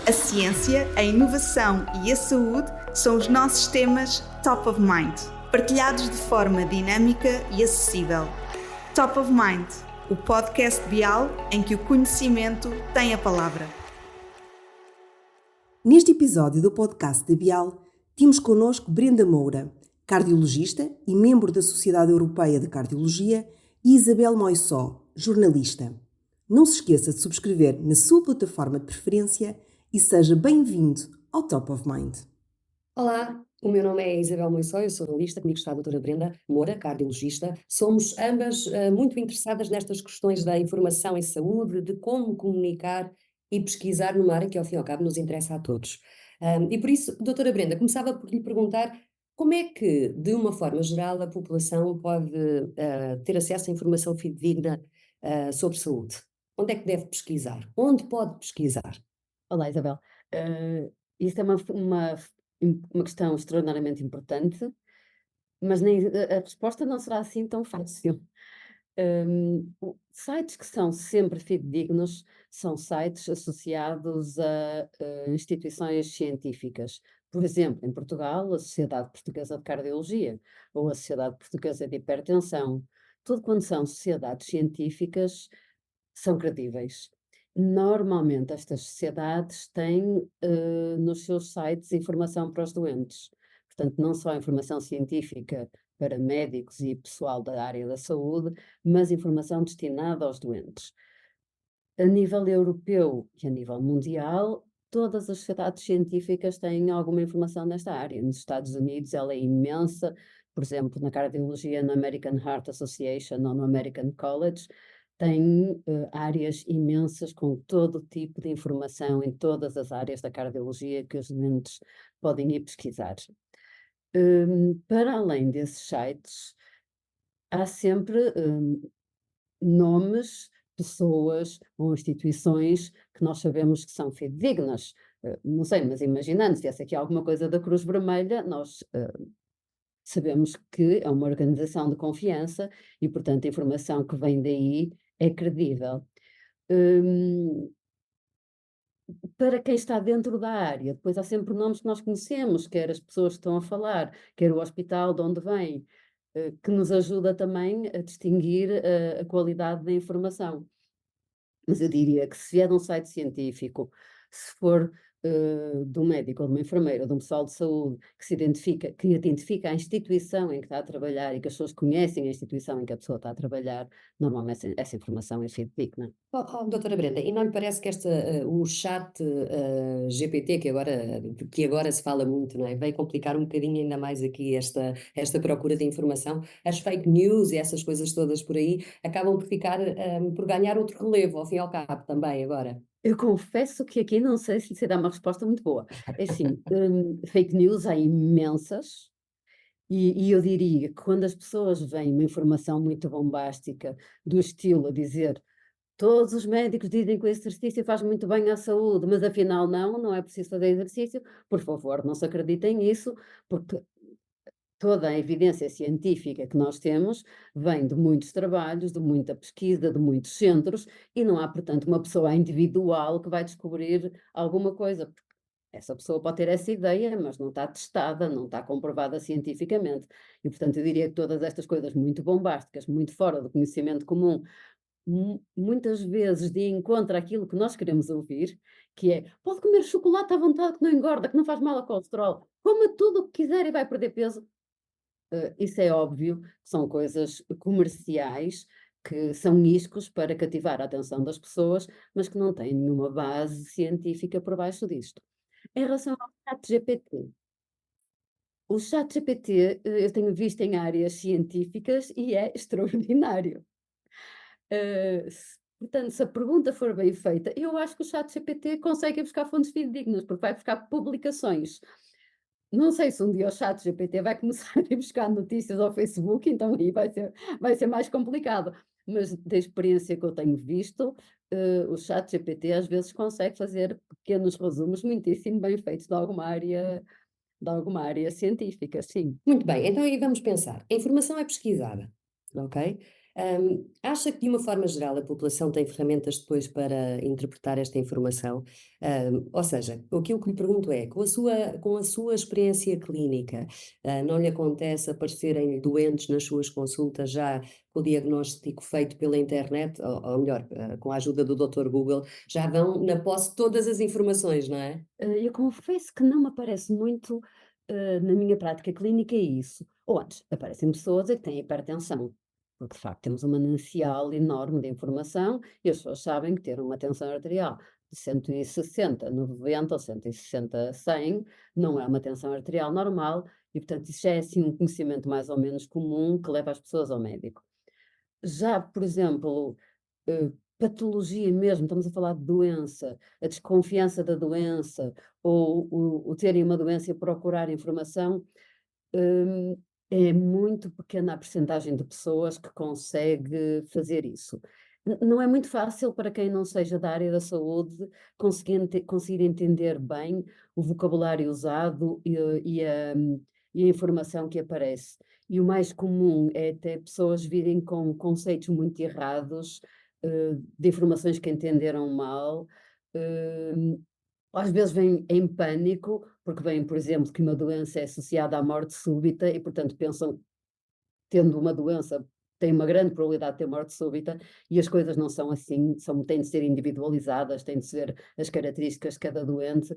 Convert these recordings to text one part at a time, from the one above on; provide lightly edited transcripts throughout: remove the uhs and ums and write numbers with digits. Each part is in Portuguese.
A ciência, a inovação e a saúde são os nossos temas Top of Mind, partilhados de forma dinâmica e acessível. Top of Mind, o podcast Bial em que o conhecimento tem a palavra. Neste episódio do podcast da Bial, temos connosco Brenda Moura, cardiologista e membro da Sociedade Europeia de Cardiologia, e Isabel Moissó, jornalista. Não se esqueça de subscrever na sua plataforma de preferência e seja bem-vindo ao Top of Mind. Olá, o meu nome é Isabel Moissó, eu sou jornalista, comigo está a doutora Brenda Moura, cardiologista. Somos ambas muito interessadas nestas questões da informação em saúde, de como comunicar e pesquisar numa área que, ao fim e ao cabo, nos interessa a todos. E por isso, doutora Brenda, começava por lhe perguntar como é que, de uma forma geral, a população pode ter acesso à informação fidedigna sobre saúde? Onde é que deve pesquisar? Onde pode pesquisar? Olá, Isabel. Isso é uma questão extraordinariamente importante, mas a resposta não será assim tão fácil. Sites que são sempre fidedignos são sites associados a instituições científicas. Por exemplo, em Portugal, a Sociedade Portuguesa de Cardiologia ou a Sociedade Portuguesa de Hipertensão. Tudo quando são sociedades científicas são credíveis. Normalmente, estas sociedades têm nos seus sites informação para os doentes. Portanto, não só informação científica para médicos e pessoal da área da saúde, mas informação destinada aos doentes. A nível europeu e a nível mundial, todas as sociedades científicas têm alguma informação nesta área. Nos Estados Unidos, ela é imensa. Por exemplo, na cardiologia, na American Heart Association ou no American College, tem áreas imensas com todo tipo de informação em todas as áreas da cardiologia que os doentes podem ir pesquisar. Para além desses sites, há sempre nomes, pessoas ou instituições que nós sabemos que são fidedignas. Não sei, mas imaginando, se essa aqui é alguma coisa da Cruz Vermelha, nós sabemos que é uma organização de confiança e, portanto, a informação que vem daí é credível. Para quem está dentro da área, depois há sempre nomes que nós conhecemos, quer as pessoas que estão a falar, quer o hospital de onde vem, que nos ajuda também a distinguir a qualidade da informação. Mas eu diria que se é de um site científico, se for de um médico ou de uma enfermeira ou de um pessoal de saúde que identifica a instituição em que está a trabalhar e que as pessoas conhecem a instituição em que a pessoa está a trabalhar, normalmente essa informação é fidedigna. Doutora Brenda, e não lhe parece que o chat GPT, que agora se fala muito, não é? Veio complicar um bocadinho ainda mais aqui esta procura de informação? As fake news e essas coisas todas por aí acabam por ganhar outro relevo, ao fim e ao cabo, também agora. Eu confesso que aqui não sei se lhe sei dar uma resposta muito boa. É assim, fake news há imensas, e eu diria que quando as pessoas veem uma informação muito bombástica, do estilo a dizer todos os médicos dizem que o exercício faz muito bem à saúde, mas afinal não é preciso fazer exercício, por favor, não se acreditem nisso, porque toda a evidência científica que nós temos vem de muitos trabalhos, de muita pesquisa, de muitos centros, e não há, portanto, uma pessoa individual que vai descobrir alguma coisa, porque essa pessoa pode ter essa ideia, mas não está testada, não está comprovada cientificamente. E, portanto, eu diria que todas estas coisas muito bombásticas, muito fora do conhecimento comum, muitas vezes de encontro àquilo que nós queremos ouvir, que é, pode comer chocolate à vontade que não engorda, que não faz mal ao colesterol, coma tudo o que quiser e vai perder peso. Isso é óbvio, são coisas comerciais, que são iscos para cativar a atenção das pessoas, mas que não têm nenhuma base científica por baixo disto. Em relação ao ChatGPT, o ChatGPT eu tenho visto em áreas científicas e é extraordinário. Portanto, se a pergunta for bem feita, eu acho que o ChatGPT consegue buscar fontes fidedignas, porque vai buscar publicações. Não sei se um dia o ChatGPT vai começar a ir buscar notícias ao Facebook, então aí vai ser mais complicado. Mas da experiência que eu tenho visto, o ChatGPT às vezes consegue fazer pequenos resumos muitíssimo bem feitos de alguma área científica, sim. Muito bem, então aí vamos pensar. A informação é pesquisada, ok? Acha que, de uma forma geral, a população tem ferramentas depois para interpretar esta informação? Ou seja, aquilo que lhe pergunto é, com a sua experiência clínica, não lhe acontece aparecerem doentes nas suas consultas já com o diagnóstico feito pela internet, ou melhor, com a ajuda do Dr. Google, já dão na posse todas as informações, não é? Eu confesso que não me aparece muito, na minha prática clínica isso. Ou antes, aparecem pessoas a que têm hipertensão, porque de facto temos um manancial enorme de informação e as pessoas sabem que ter uma tensão arterial de 160/90 ou 160/100 não é uma tensão arterial normal e, portanto, isso já é assim um conhecimento mais ou menos comum que leva as pessoas ao médico. Já, por exemplo, patologia mesmo, estamos a falar de doença, a desconfiança da doença ou o terem uma doença e procurar informação, hum, é muito pequena a percentagem de pessoas que consegue fazer isso. Não é muito fácil para quem não seja da área da saúde conseguir entender bem o vocabulário usado e a informação que aparece. E o mais comum é até pessoas virem com conceitos muito errados, de informações que entenderam mal. hum, Às vezes vêm em pânico, porque veem, por exemplo, que uma doença é associada à morte súbita e, portanto, pensam, tendo uma doença, tem uma grande probabilidade de ter morte súbita, e as coisas não são assim, têm de ser individualizadas, têm de ser as características de cada doente.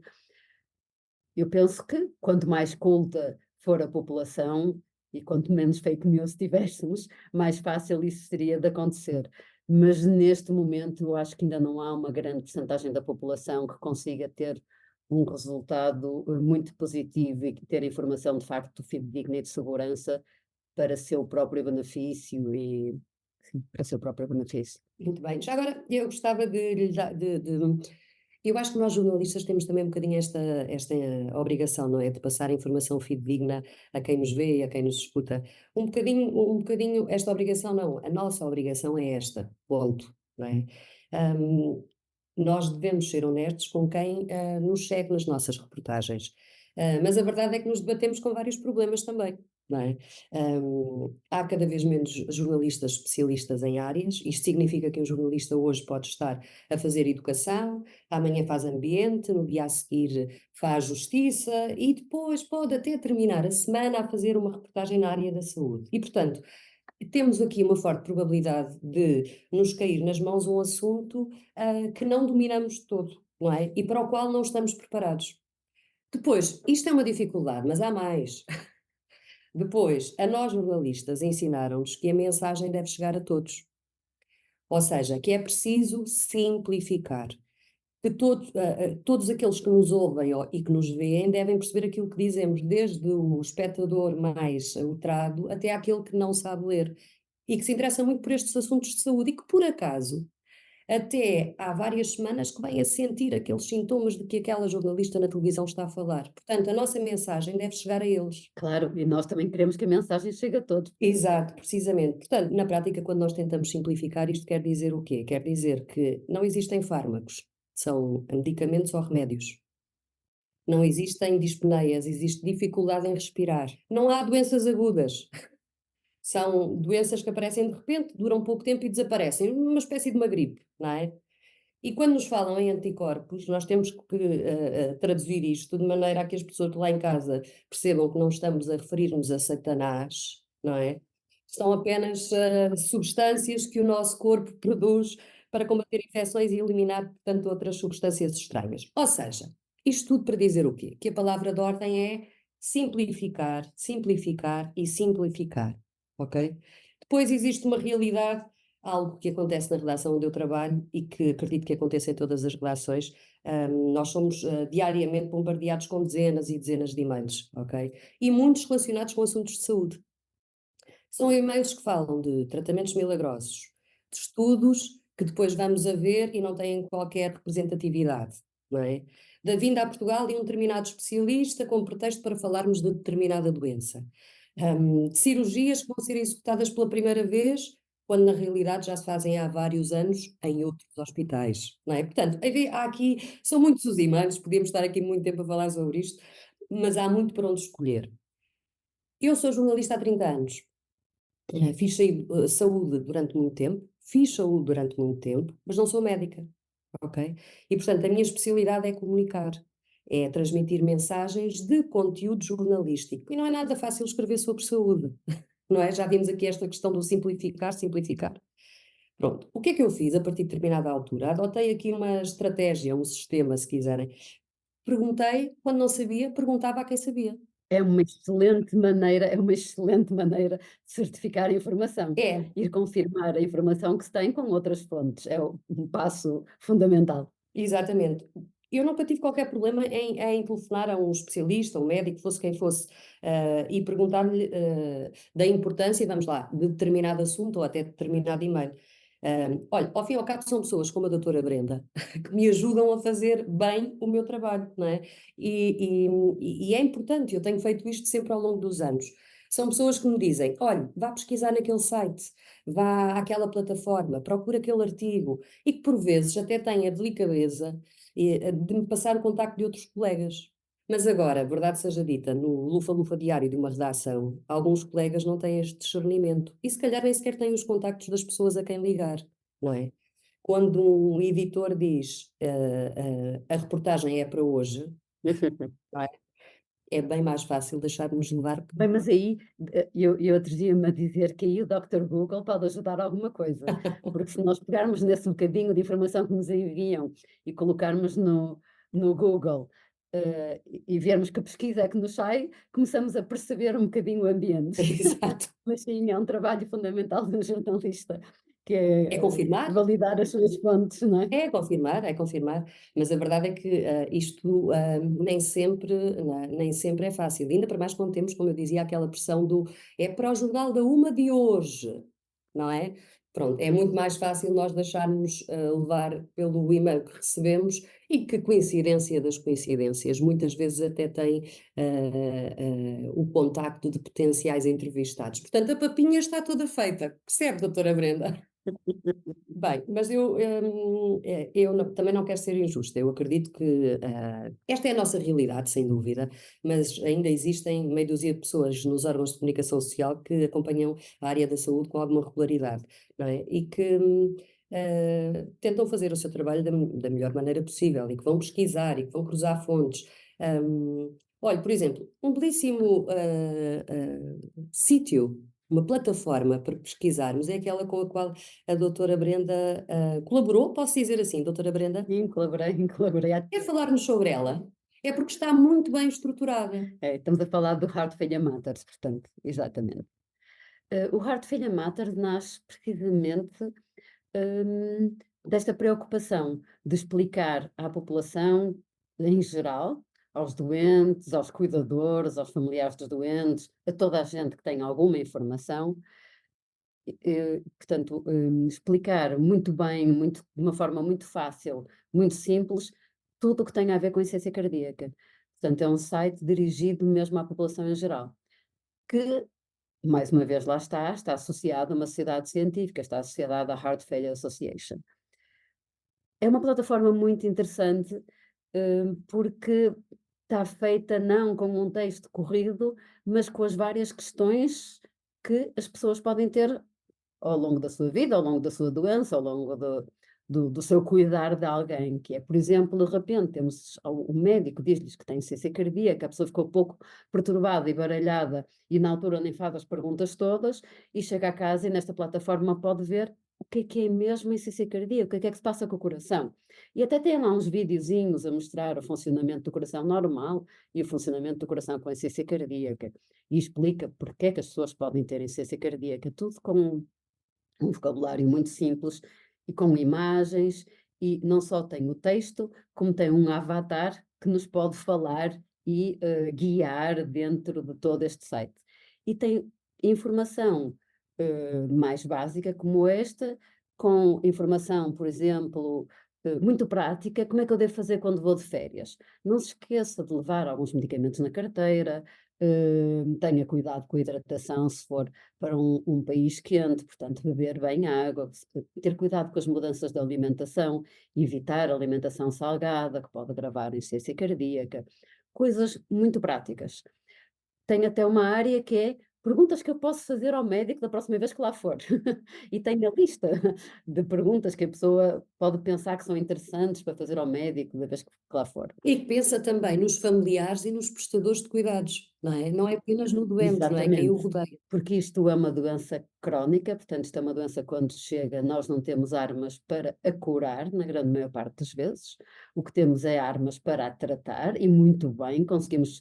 Eu penso que quanto mais culta for a população e quanto menos fake news tivéssemos, mais fácil isso seria de acontecer. Mas neste momento eu acho que ainda não há uma grande percentagem da população que consiga ter um resultado muito positivo e que ter informação de facto fidedigna e de segurança para seu próprio benefício e sim, para seu próprio benefício. Muito bem. Já agora, eu gostava de lhe dar. Eu acho que nós jornalistas temos também um bocadinho esta obrigação, não é? De passar informação fidedigna a quem nos vê e a quem nos escuta. Um bocadinho esta obrigação, não. A nossa obrigação é esta, ponto, não é? Nós devemos ser honestos com quem nos segue nas nossas reportagens. Mas a verdade é que nos debatemos com vários problemas também, não é? Há cada vez menos jornalistas especialistas em áreas. Isto significa que um jornalista hoje pode estar a fazer educação, amanhã faz ambiente, no dia a seguir faz justiça e depois pode até terminar a semana a fazer uma reportagem na área da saúde. E, portanto, temos aqui uma forte probabilidade de nos cair nas mãos um assunto que não dominamos de todo, não é? E para o qual não estamos preparados. Depois, isto é uma dificuldade, mas há mais. Depois, a nós jornalistas ensinaram-nos que a mensagem deve chegar a todos. Ou seja, que é preciso simplificar. Que todos aqueles que nos ouvem e que nos veem devem perceber aquilo que dizemos, desde o espectador mais letrado até aquele que não sabe ler e que se interessa muito por estes assuntos de saúde e que, por acaso, até há várias semanas que vem a sentir aqueles sintomas de que aquela jornalista na televisão está a falar. Portanto, a nossa mensagem deve chegar a eles. Claro, e nós também queremos que a mensagem chegue a todos. Exato, precisamente. Portanto, na prática, quando nós tentamos simplificar, isto quer dizer o quê? Quer dizer que não existem fármacos, são medicamentos ou remédios. Não existem dispneias, existe dificuldade em respirar. Não há doenças agudas. São doenças que aparecem de repente, duram pouco tempo e desaparecem, uma espécie de uma gripe, não é? E quando nos falam em anticorpos, nós temos que traduzir isto de maneira a que as pessoas lá em casa percebam que não estamos a referir-nos a Satanás, não é? São apenas substâncias que o nosso corpo produz para combater infecções e eliminar, portanto, outras substâncias estranhas. Ou seja, isto tudo para dizer o quê? Que a palavra de ordem é simplificar, simplificar e simplificar, ok? Depois existe uma realidade, algo que acontece na redação onde eu trabalho e que acredito que aconteça em todas as redações. Nós somos diariamente bombardeados com dezenas e dezenas de e-mails, ok? E muitos relacionados com assuntos de saúde. São e-mails que falam de tratamentos milagrosos, de estudos que depois vamos a ver e não têm qualquer representatividade, não é? Da vinda a Portugal de um determinado especialista com pretexto para falarmos de determinada doença. De cirurgias que vão ser executadas pela primeira vez, quando na realidade já se fazem há vários anos em outros hospitais, não é? Portanto, há aqui, são muitos os e-mails, podíamos estar aqui muito tempo a falar sobre isto, mas há muito para onde escolher. Eu sou jornalista há 30 anos. Fiz saúde durante muito tempo, mas não sou médica, ok? E, portanto, a minha especialidade é comunicar, é transmitir mensagens de conteúdo jornalístico. E não é nada fácil escrever sobre saúde, não é? Já vimos aqui esta questão do simplificar, simplificar. Pronto, o que é que eu fiz a partir de determinada altura? Adotei aqui uma estratégia, um sistema, se quiserem. Perguntei, quando não sabia, perguntava a quem sabia. É uma excelente maneira de certificar a informação. É, Ir confirmar a informação que se tem com outras fontes. É um passo fundamental. exatamente. Eu nunca tive qualquer problema em telefonar a um especialista, um médico, fosse quem fosse, e perguntar-lhe da importância, vamos lá, de determinado assunto ou até determinado e-mail. Olha, ao fim e ao cabo são pessoas como a doutora Brenda que me ajudam a fazer bem o meu trabalho, não é? E é importante, eu tenho feito isto sempre ao longo dos anos. São pessoas que me dizem, olha, vá pesquisar naquele site, vá àquela plataforma, procura aquele artigo, e que por vezes até têm a delicadeza de me passar o contacto de outros colegas. Mas agora, verdade seja dita, no lufa-lufa diário de uma redação, alguns colegas não têm este discernimento e se calhar nem sequer têm os contactos das pessoas a quem ligar, não é? Quando um editor diz a reportagem é para hoje, não é? É bem mais fácil deixar-nos levar por... Bem, mas aí eu atrevi-me a dizer que aí o Dr. Google pode ajudar alguma coisa, porque se nós pegarmos nesse bocadinho de informação que nos enviam e colocarmos no Google e vermos que pesquisa é que nos sai, começamos a perceber um bocadinho o ambiente. Exato. Mas sim, é um trabalho fundamental de um jornalista, que É confirmar? validar as suas fontes, não é? É confirmar, mas a verdade é que isto nem sempre é fácil, ainda para mais quando temos, como eu dizia, aquela pressão do é para o jornal da 1 de hoje, não é? Pronto, é muito mais fácil nós deixarmos levar pelo e-mail que recebemos e que coincidência das coincidências, muitas vezes até tem o contacto de potenciais entrevistados. Portanto, a papinha está toda feita, percebe, doutora Brenda? Bem, mas também não quero ser injusta. Eu acredito que esta é a nossa realidade, sem dúvida, mas ainda existem meia dúzia de pessoas nos órgãos de comunicação social que acompanham a área da saúde com alguma regularidade, não é? E que tentam fazer o seu trabalho da melhor maneira possível e que vão pesquisar e que vão cruzar fontes. Olha, por exemplo, um belíssimo sítio, uma plataforma para pesquisarmos, é aquela com a qual a doutora Brenda colaborou, posso dizer assim, doutora Brenda? Sim, colaborei. Quer falar-nos sobre ela? É porque está muito bem estruturada. Estamos a falar do Heart Failure Matters, portanto, exatamente. O Heart Failure Matters nasce precisamente desta preocupação de explicar à população em geral, aos doentes, aos cuidadores, aos familiares dos doentes, a toda a gente que tem alguma informação, portanto, explicar muito bem, de uma forma muito fácil, muito simples, tudo o que tem a ver com insuficiência cardíaca. Portanto, é um site dirigido mesmo à população em geral, que, mais uma vez, lá está associado a uma sociedade científica, está associada à Heart Failure Association. É uma plataforma muito interessante, porque está feita não com um texto corrido, mas com as várias questões que as pessoas podem ter ao longo da sua vida, ao longo da sua doença, ao longo do seu cuidar de alguém, que é, por exemplo, de repente temos o médico diz-lhes que tem insuficiência cardíaca, a pessoa ficou um pouco perturbada e baralhada e na altura nem faz as perguntas todas e chega a casa e nesta plataforma pode ver o que é mesmo insuficiência cardíaca, o que é que se passa com o coração. E até tem lá uns videozinhos a mostrar o funcionamento do coração normal e o funcionamento do coração com insuficiência cardíaca e explica porque é que as pessoas podem ter insuficiência cardíaca, tudo com um vocabulário muito simples e com imagens, e não só tem o texto, como tem um avatar que nos pode falar e guiar dentro de todo este site. E tem informação mais básica como esta, com informação, por exemplo, muito prática, como é que eu devo fazer quando vou de férias? Não se esqueça de levar alguns medicamentos na carteira, tenha cuidado com a hidratação se for para um país quente, portanto beber bem água, ter cuidado com as mudanças da alimentação, evitar a alimentação salgada, que pode agravar a insuficiência cardíaca, coisas muito práticas. Tem até uma área que é, perguntas que eu posso fazer ao médico da próxima vez que lá for. E tenho a lista de perguntas que a pessoa pode pensar que são interessantes para fazer ao médico da vez que lá for. E que pensa também nos familiares e nos prestadores de cuidados, não é? Não é apenas no doente, não é? Quem o Exatamente. rodeia. Porque isto é uma doença crónica, portanto, isto é uma doença que quando chega, nós não temos armas para a curar, na grande maior parte das vezes. O que temos é armas para a tratar, e muito bem, conseguimos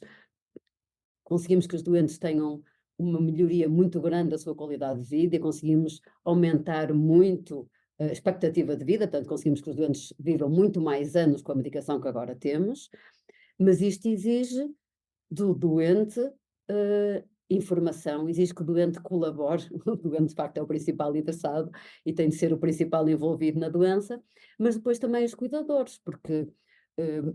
que os doentes tenham uma melhoria muito grande da sua qualidade de vida e conseguimos aumentar muito a expectativa de vida, portanto, conseguimos que os doentes vivam muito mais anos com a medicação que agora temos, mas isto exige do doente informação, exige que o doente colabore, o doente de facto é o principal interessado e tem de ser o principal envolvido na doença, mas depois também os cuidadores, porque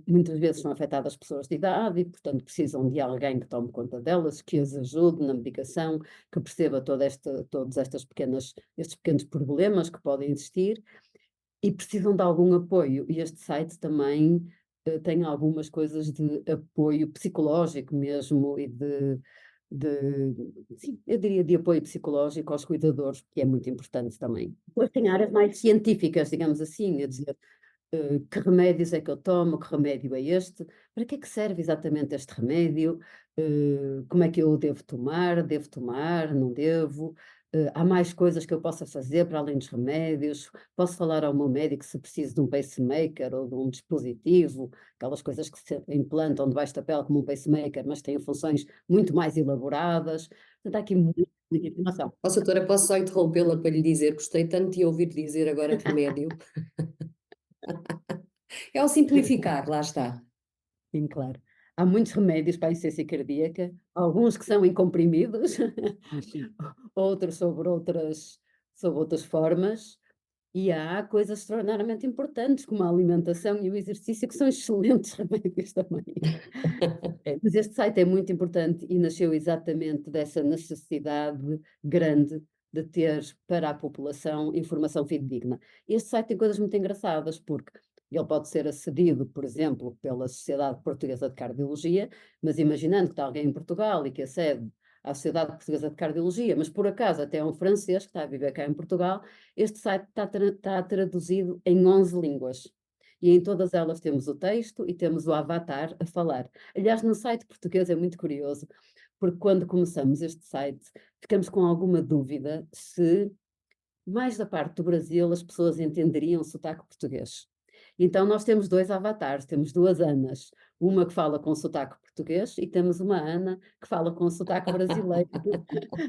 muitas vezes são afetadas pessoas de idade e, portanto, precisam de alguém que tome conta delas, que as ajude na medicação, que perceba todos estes pequenos problemas que podem existir e precisam de algum apoio. E este site também tem algumas coisas de apoio psicológico mesmo e sim, eu diria de apoio psicológico aos cuidadores, que é muito importante também. Depois tem áreas mais científicas, digamos assim, a dizer que remédios é que eu tomo, que remédio é este, para que é que serve exatamente este remédio, como é que eu o devo tomar, não devo, há mais coisas que eu possa fazer para além dos remédios, posso falar ao meu médico se preciso de um pacemaker ou de um dispositivo, aquelas coisas que se implantam debaixo da pele como um pacemaker, mas têm funções muito mais elaboradas, portanto há aqui muita informação. Ó, doutora, posso só interrompê-la para lhe dizer, gostei tanto de ouvir dizer agora remédio. É ao simplificar, lá está. Sim, claro. Há muitos remédios para a insuficiência cardíaca, alguns que são em comprimidos, outros sobre outras formas, e há coisas extraordinariamente importantes, como a alimentação e o exercício, que são excelentes remédios também. Mas este site é muito importante e nasceu exatamente dessa necessidade grande de ter para a população informação fidedigna. Este site tem coisas muito engraçadas, porque ele pode ser acedido, por exemplo, pela Sociedade Portuguesa de Cardiologia, mas imaginando que está alguém em Portugal e que acede à Sociedade Portuguesa de Cardiologia, mas por acaso até é um francês que está a viver cá em Portugal, este site está traduzido em 11 línguas. E em todas elas temos o texto e temos o avatar a falar. Aliás, no site português é muito curioso, porque quando começamos este site, ficamos com alguma dúvida se, mais da parte do Brasil, as pessoas entenderiam o sotaque português. Então nós temos dois avatares, temos duas Anas, uma que fala com sotaque português e temos uma Ana que fala com sotaque brasileiro,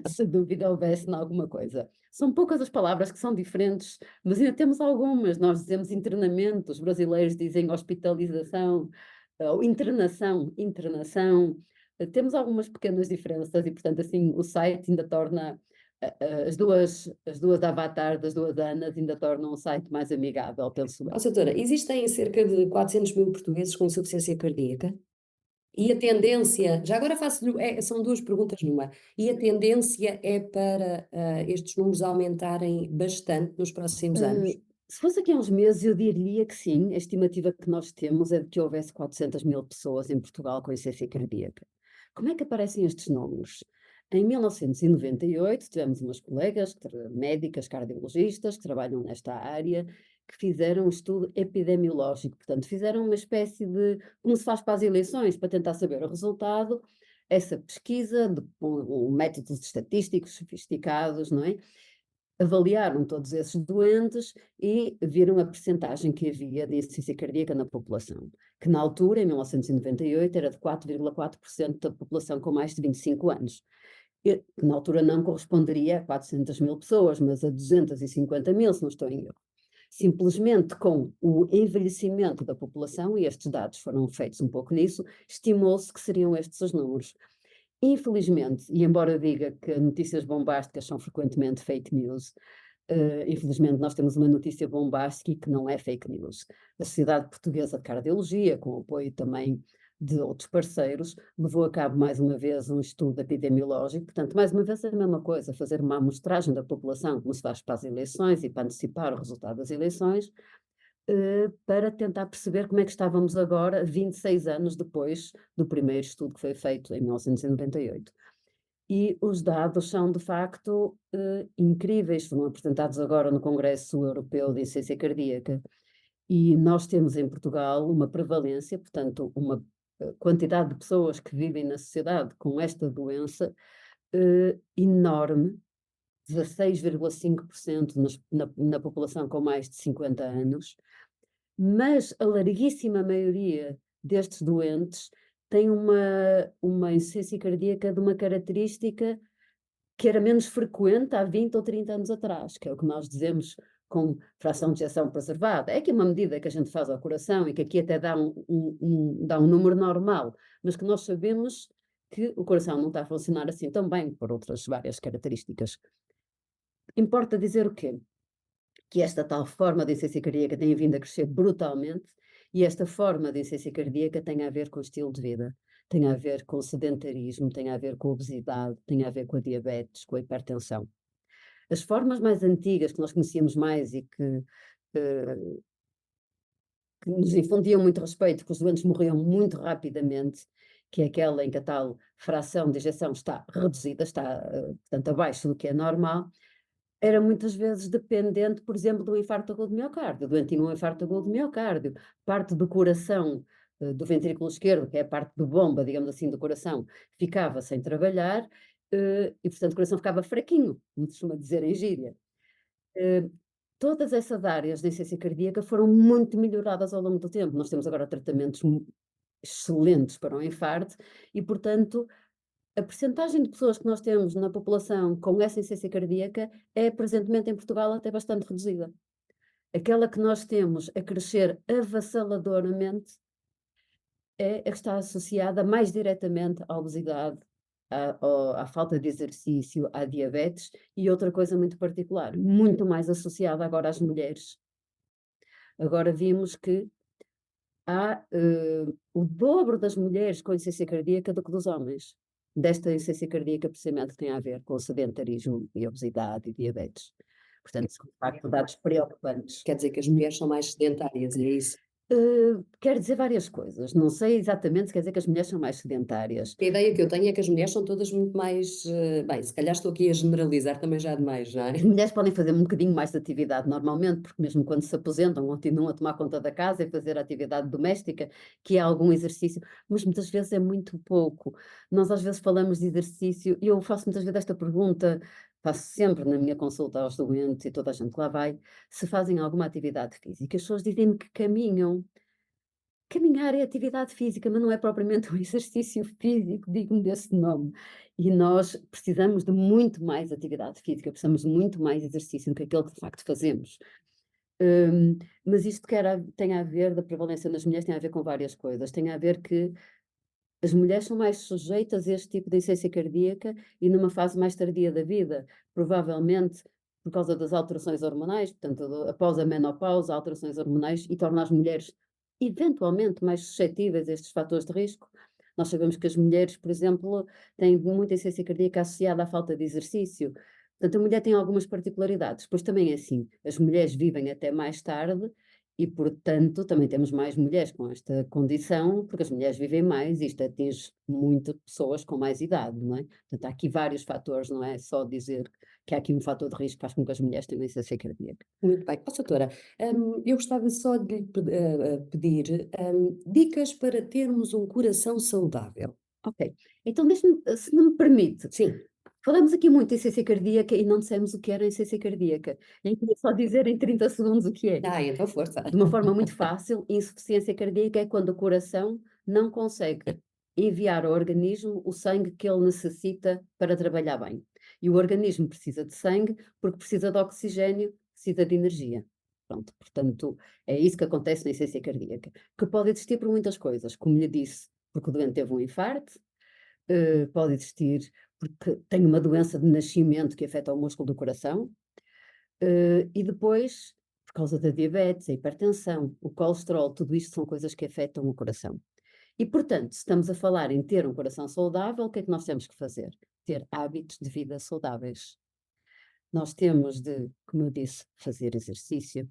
se dúvida houvesse em alguma coisa. São poucas as palavras que são diferentes, mas ainda temos algumas. Nós dizemos internamento, os brasileiros dizem hospitalização, ou internação. Temos algumas pequenas diferenças e, portanto, assim, o site ainda torna as duas avatares das duas Anas ainda tornam o site mais amigável, penso eu. Ó, doutora, existem cerca de 400 mil portugueses com insuficiência cardíaca? E a tendência, já agora faço-lhe, são duas perguntas numa, e a tendência é para estes números aumentarem bastante nos próximos anos? Se fosse aqui há uns meses, eu diria que sim. A estimativa que nós temos é de que houvesse 400 mil pessoas em Portugal com insuficiência cardíaca. Como é que aparecem estes números? Em 1998, tivemos umas colegas, médicas, cardiologistas, que trabalham nesta área, que fizeram um estudo epidemiológico. Portanto, fizeram uma espécie de, como se faz para as eleições, para tentar saber o resultado, essa pesquisa, com métodos estatísticos sofisticados, não é? Avaliaram todos esses doentes e viram a percentagem que havia de insuficiência cardíaca na população, que na altura, em 1998, era de 4,4% da população com mais de 25 anos. Que na altura não corresponderia a 400 mil pessoas, mas a 250 mil, se não estou em erro. Simplesmente com o envelhecimento da população, e estes dados foram feitos um pouco nisso, estimou-se que seriam estes os números. Infelizmente, e embora eu diga que notícias bombásticas são frequentemente fake news, infelizmente nós temos uma notícia bombástica e que não é fake news. A Sociedade Portuguesa de Cardiologia, com o apoio também de outros parceiros, levou a cabo mais uma vez um estudo epidemiológico, portanto, mais uma vez é a mesma coisa, fazer uma amostragem da população, como se faz para as eleições e para antecipar o resultado das eleições, para tentar perceber como é que estávamos agora, 26 anos depois do primeiro estudo que foi feito em 1998. E os dados são, de facto, incríveis. Foram apresentados agora no Congresso Europeu de Insuficiência Cardíaca. E nós temos em Portugal uma prevalência, portanto, uma quantidade de pessoas que vivem na sociedade com esta doença enorme, 16,5% na população com mais de 50 anos, mas a larguíssima maioria destes doentes tem uma insuficiência cardíaca de uma característica que era menos frequente há 20 ou 30 anos atrás, que é o que nós dizemos com fração de ejeção preservada. É que uma medida que a gente faz ao coração e que aqui até dá um número normal, mas que nós sabemos que o coração não está a funcionar assim tão bem por outras várias características. Importa dizer o quê? Que esta tal forma de insuficiência cardíaca tem vindo a crescer brutalmente e esta forma de insuficiência cardíaca tem a ver com o estilo de vida, tem a ver com o sedentarismo, tem a ver com a obesidade, tem a ver com a diabetes, com a hipertensão. As formas mais antigas que nós conhecíamos mais e que nos infundiam muito respeito, que os doentes morriam muito rapidamente, que é aquela em que a tal fração de ejeção está reduzida, está, portanto, abaixo do que é normal, era muitas vezes dependente, por exemplo, do infarto agudo de miocárdio. O doente tinha um infarto agudo de miocárdio, parte do coração, do ventrículo esquerdo, que é a parte do bomba, digamos assim, do coração, ficava sem trabalhar, e portanto o coração ficava fraquinho, como se costuma dizer em gíria. Todas essas áreas de insuficiência cardíaca foram muito melhoradas ao longo do tempo. Nós temos agora tratamentos excelentes para o infarto e, portanto, a percentagem de pessoas que nós temos na população com essa insuficiência cardíaca é, presentemente, em Portugal, até bastante reduzida. Aquela que nós temos a crescer avassaladoramente é a que está associada mais diretamente à obesidade, à falta de exercício, à diabetes e outra coisa muito particular, muito mais associada agora às mulheres. Agora vimos que há o dobro das mulheres com insuficiência cardíaca do que dos homens. Desta insuficiência cardíaca, precisamente, tem a ver com o sedentarismo e obesidade e diabetes. Portanto, são, de facto, dados preocupantes. Quer dizer que as mulheres são mais sedentárias, é isso? Quer dizer várias coisas. Não sei exatamente se quer dizer que as mulheres são mais sedentárias. A ideia que eu tenho é que as mulheres são todas muito mais. Bem, se calhar estou aqui a generalizar também já demais, não é? As mulheres podem fazer um bocadinho mais de atividade normalmente, porque mesmo quando se aposentam, continuam a tomar conta da casa e fazer atividade doméstica, que é algum exercício, mas muitas vezes é muito pouco. Nós às vezes falamos de exercício, e eu faço muitas vezes esta pergunta, faço sempre na minha consulta aos doentes e toda a gente que lá vai, se fazem alguma atividade física. As pessoas dizem-me que caminham. Caminhar é atividade física, mas não é propriamente um exercício físico digno desse nome. E nós precisamos de muito mais atividade física, precisamos de muito mais exercício do que aquele que de facto fazemos. Mas isto tem a ver, da prevalência nas mulheres, tem a ver com várias coisas. Tem a ver que as mulheres são mais sujeitas a este tipo de insuficiência cardíaca e numa fase mais tardia da vida, provavelmente por causa das alterações hormonais, portanto, após a menopausa, alterações hormonais, e torna as mulheres eventualmente mais suscetíveis a estes fatores de risco. Nós sabemos que as mulheres, por exemplo, têm muita insuficiência cardíaca associada à falta de exercício. Portanto, a mulher tem algumas particularidades. Pois também é assim, as mulheres vivem até mais tarde e, portanto, também temos mais mulheres com esta condição, porque as mulheres vivem mais e isto atinge muitas pessoas com mais idade, não é? Portanto, há aqui vários fatores, não é só dizer que há aqui um fator de risco que faz com que as mulheres tenham insuficiência cardíaca. Muito bem. Doutora, eu gostava só de lhe pedir dicas para termos um coração saudável. Ok, então deixe-me, se não me permite, Sim. falamos aqui muito em insuficiência cardíaca e não dissemos o que era insuficiência cardíaca. Eu queria só dizer em 30 segundos o que é. Então força. De uma forma muito fácil, insuficiência cardíaca é quando o coração não consegue enviar ao organismo o sangue que ele necessita para trabalhar bem. E o organismo precisa de sangue porque precisa de oxigênio, precisa de energia. Pronto, portanto, é isso que acontece na insuficiência cardíaca, que pode existir por muitas coisas, como lhe disse, porque o doente teve um infarto, pode existir porque tem uma doença de nascimento que afeta o músculo do coração, e depois, por causa da diabetes, a hipertensão, o colesterol, tudo isto são coisas que afetam o coração. E, portanto, se estamos a falar em ter um coração saudável, o que é que nós temos que fazer? Ter hábitos de vida saudáveis. Nós temos de, como eu disse, fazer exercício,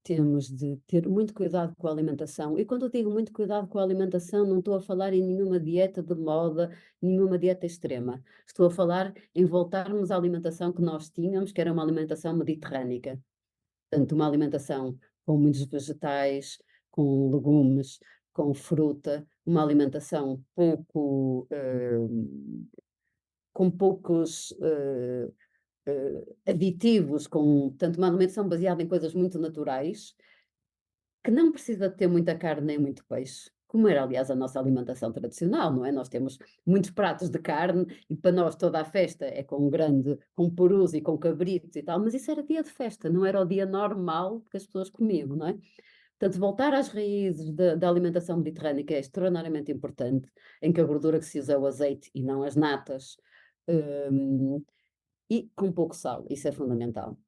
temos de ter muito cuidado com a alimentação. E quando eu digo muito cuidado com a alimentação, não estou a falar em nenhuma dieta de moda, nenhuma dieta extrema. Estou a falar em voltarmos à alimentação que nós tínhamos, que era uma alimentação mediterrânica. Portanto, uma alimentação com muitos vegetais, com legumes, com fruta, uma alimentação com poucos aditivos, portanto, uma alimentação baseada em coisas muito naturais, que não precisa de ter muita carne nem muito peixe, como era, aliás, a nossa alimentação tradicional, não é? Nós temos muitos pratos de carne e para nós toda a festa é com perus e com cabritos e tal, mas isso era dia de festa, não era o dia normal que as pessoas comiam, não é? Portanto, voltar às raízes da alimentação mediterrânica é extraordinariamente importante, em que a gordura que se usa é o azeite e não as natas, e com pouco sal, isso é fundamental.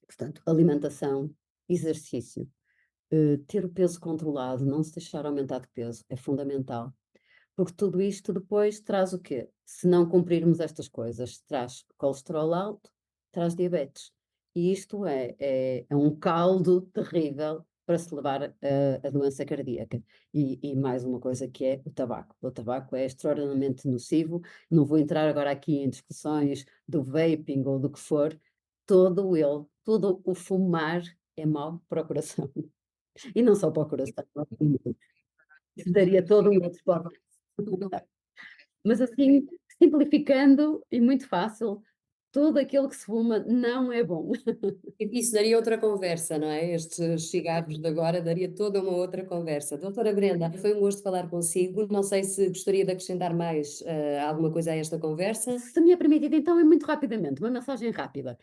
Portanto, alimentação, exercício, ter o peso controlado, não se deixar aumentar de peso, é fundamental. Porque tudo isto depois traz o quê? Se não cumprirmos estas coisas, traz colesterol alto, traz diabetes. E isto é um caldo terrível para se levar a doença cardíaca. E mais uma coisa que é o tabaco. O tabaco é extraordinariamente nocivo. Não vou entrar agora aqui em discussões do vaping ou do que for. Todo o fumar é mau para o coração. E não só para o coração. Isso daria todo um outro podcast. Mas assim, simplificando e muito fácil, tudo aquilo que se fuma não é bom. Isso daria outra conversa, não é? Estes cigarros de agora daria toda uma outra conversa. Doutora Brenda, foi um gosto falar consigo. Não sei se gostaria de acrescentar mais alguma coisa a esta conversa. Se me é permitido, então, é muito rapidamente, uma mensagem rápida.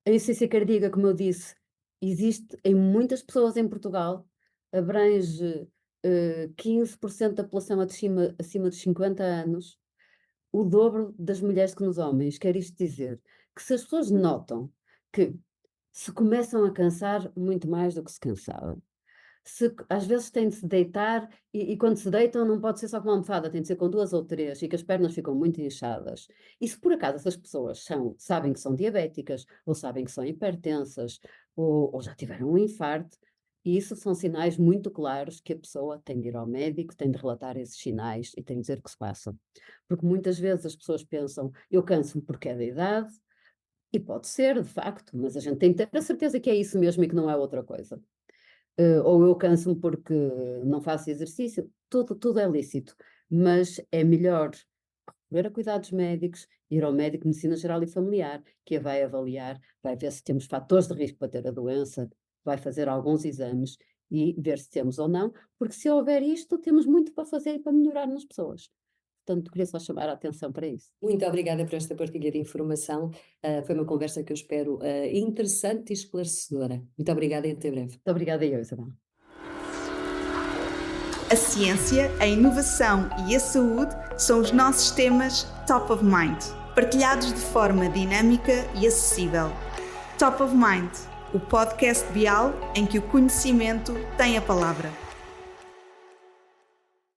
A insuficiência cardíaca, como eu disse, existe em muitas pessoas em Portugal, abrange 15% da população acima dos 50 anos, o dobro das mulheres que nos homens. Quer isto dizer que se as pessoas notam que se começam a cansar muito mais do que se cansavam, às vezes têm de se deitar e quando se deitam não pode ser só com uma almofada, tem de ser com 2 ou 3 e que as pernas ficam muito inchadas. E se por acaso essas pessoas sabem que são diabéticas ou sabem que são hipertensas ou já tiveram um infarto, isso são sinais muito claros que a pessoa tem de ir ao médico, tem de relatar esses sinais e tem de dizer o que se passa. Porque muitas vezes as pessoas pensam, eu canso-me porque é da idade, e pode ser, de facto, mas a gente tem que ter a certeza que é isso mesmo e que não é outra coisa. Ou eu canso-me porque não faço exercício, tudo é lícito, mas é melhor recorrer a cuidados médicos, ir ao médico de medicina geral e familiar, que a vai avaliar, vai ver se temos fatores de risco para ter a doença, vai fazer alguns exames e ver se temos ou não, porque se houver isto, temos muito para fazer e para melhorar nas pessoas. Portanto, queria só chamar a atenção para isso. Muito obrigada por esta partilha de informação. Foi uma conversa que eu espero interessante e esclarecedora. Muito obrigada e até breve. Muito obrigada, Isabel. A ciência, a inovação e a saúde são os nossos temas Top of Mind, partilhados de forma dinâmica e acessível. Top of Mind, o podcast Bial em que o conhecimento tem a palavra.